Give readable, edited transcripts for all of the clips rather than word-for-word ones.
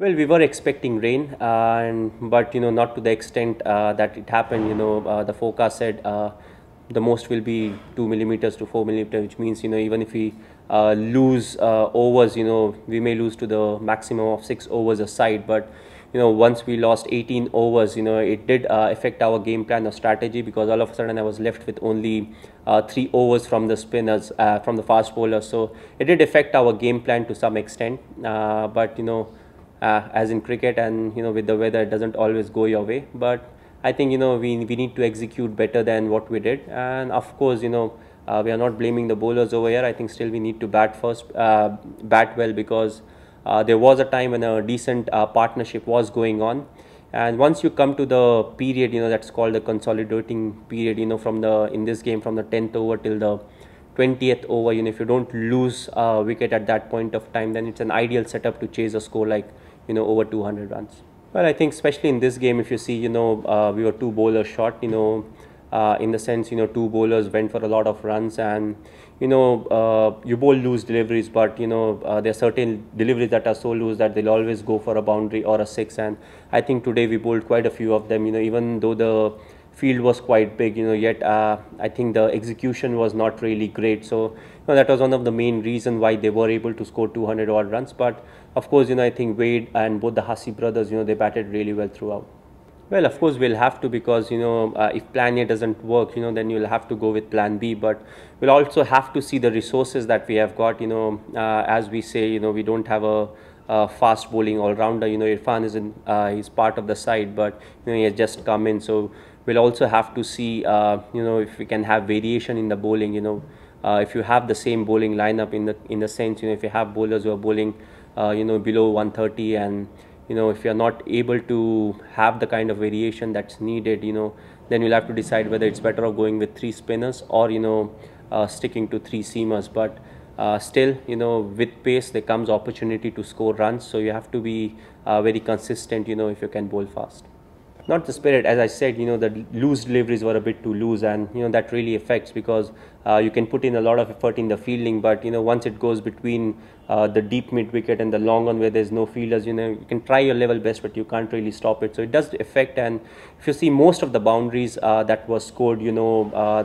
Well, we were expecting rain, but not to the extent that it happened. The forecast said the most will be 2 millimeters to 4 millimeters, which means even if we lose overs, we may lose to the maximum of 6 overs a side. But once we lost 18 overs, it did affect our game plan or strategy, because all of a sudden I was left with only 3 overs from the spinners, from the fast bowlers. So it did affect our game plan to some extent, but as in cricket, and with the weather, it doesn't always go your way. But I think we need to execute better than what we did. And of course, we are not blaming the bowlers over here. I think still we need to bat first, bat well, because there was a time when a decent partnership was going on. And once you come to the period, that's called the consolidating period, from the in this game, from the 10th over till the 20th over, if you don't lose a wicket at that point of time, then it's an ideal setup to chase a score like over 200 runs. Well, I think especially in this game, if you see, we were two bowlers short, in the sense, two bowlers went for a lot of runs. And you bowl loose deliveries, but there are certain deliveries that are so loose that they'll always go for a boundary or a six. And I think today we bowled quite a few of them, even though the field was quite big, yet I think the execution was not really great. So that was one of the main reasons why they were able to score 200 odd runs. But of course, I think Wade and both the Hussey brothers, they batted really well throughout. Well, of course, we'll have to, because if plan A doesn't work, then you'll have to go with plan B. But we'll also have to see the resources that we have got. As we say, we don't have a fast bowling all-rounder. Irfan is he's part of the side, but he has just come in. So we'll also have to see if we can have variation in the bowling. If you have the same bowling lineup, in the sense, if you have bowlers who are bowling below 130, and if you're not able to have the kind of variation that's needed, then you'll have to decide whether it's better off going with 3 spinners or sticking to 3 seamers. But still, with pace there comes opportunity to score runs, so you have to be very consistent, if you can bowl fast. Not the spirit, as I said, the loose deliveries were a bit too loose, and that really affects, because you can put in a lot of effort in the fielding, but once it goes between the deep mid wicket and the long one where there's no fielders, you can try your level best, but you can't really stop it. So it does affect. And if you see, most of the boundaries that were scored,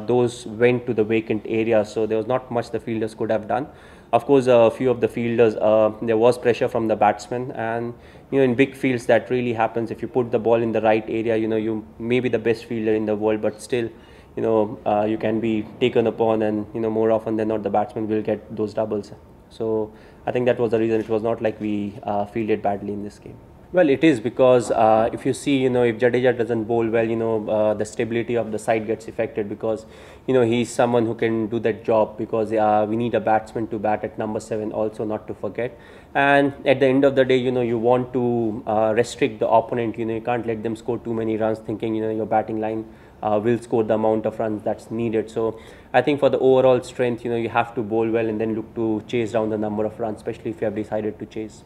those went to the vacant area, so there was not much the fielders could have done. Of course, a few of the fielders, there was pressure from the batsmen, and in big fields that really happens. If you put the ball in the right area, you may be the best fielder in the world, but still, you can be taken upon, and more often than not, the batsman will get those doubles. So I think that was the reason. It was not like we fielded badly in this game. Well, it is, because if you see, if Jadeja doesn't bowl well, the stability of the side gets affected, because he's someone who can do that job, because we need a batsman to bat at number 7 also, not to forget. And at the end of the day, you want to restrict the opponent. You can't let them score too many runs thinking your batting line will score the amount of runs that's needed. So I think for the overall strength, you have to bowl well and then look to chase down the number of runs, especially if you have decided to chase.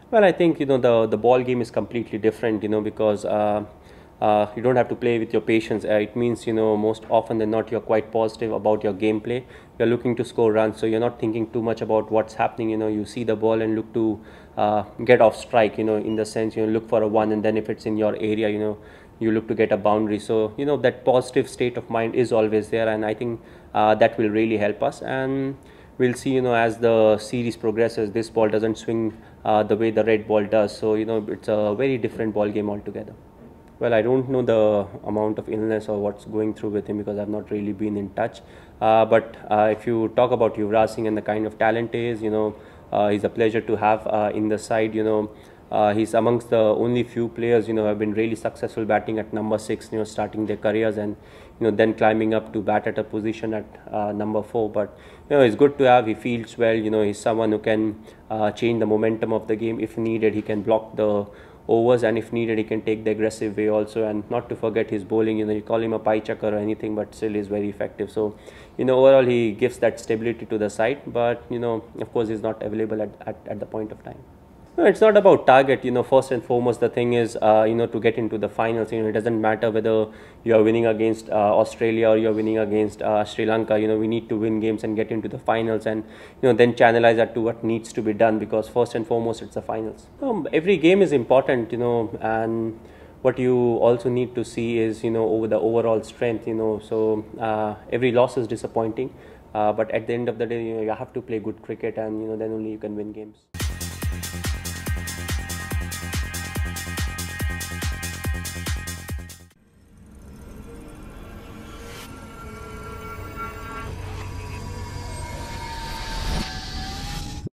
Well, I think the ball game is completely different, because you don't have to play with your patience. It means most often than not, you're quite positive about your gameplay. You're looking to score runs, so you're not thinking too much about what's happening. You see the ball and look to get off strike. In the sense, look for a 1, and then if it's in your area, you look to get a boundary. So that positive state of mind is always there, and I think that will really help us. And we'll see, as the series progresses, this ball doesn't swing the way the red ball does. So it's a very different ball game altogether. Well, I don't know the amount of illness or what's going through with him, because I've not really been in touch. But if you talk about Yuvraj Singh and the kind of talent he is, he's a pleasure to have in the side. He's amongst the only few players, who have been really successful batting at number 6, starting their careers, and then climbing up to bat at a position at number 4. But it's good to have. He fields well. He's someone who can change the momentum of the game if needed. He can block the overs, and if needed, he can take the aggressive way also. And not to forget his bowling. You call him a pie chucker or anything, but still is very effective. So overall, he gives that stability to the side. But of course, he's not available at the point of time. No, it's not about target. First and foremost, the thing is, to get into the finals. It doesn't matter whether you are winning against Australia or you are winning against Sri Lanka. We need to win games and get into the finals, and then channelize that to what needs to be done. Because first and foremost, it's the finals. Every game is important. And what you also need to see is over the overall strength. So every loss is disappointing, but at the end of the day, you have to play good cricket, and then only you can win games.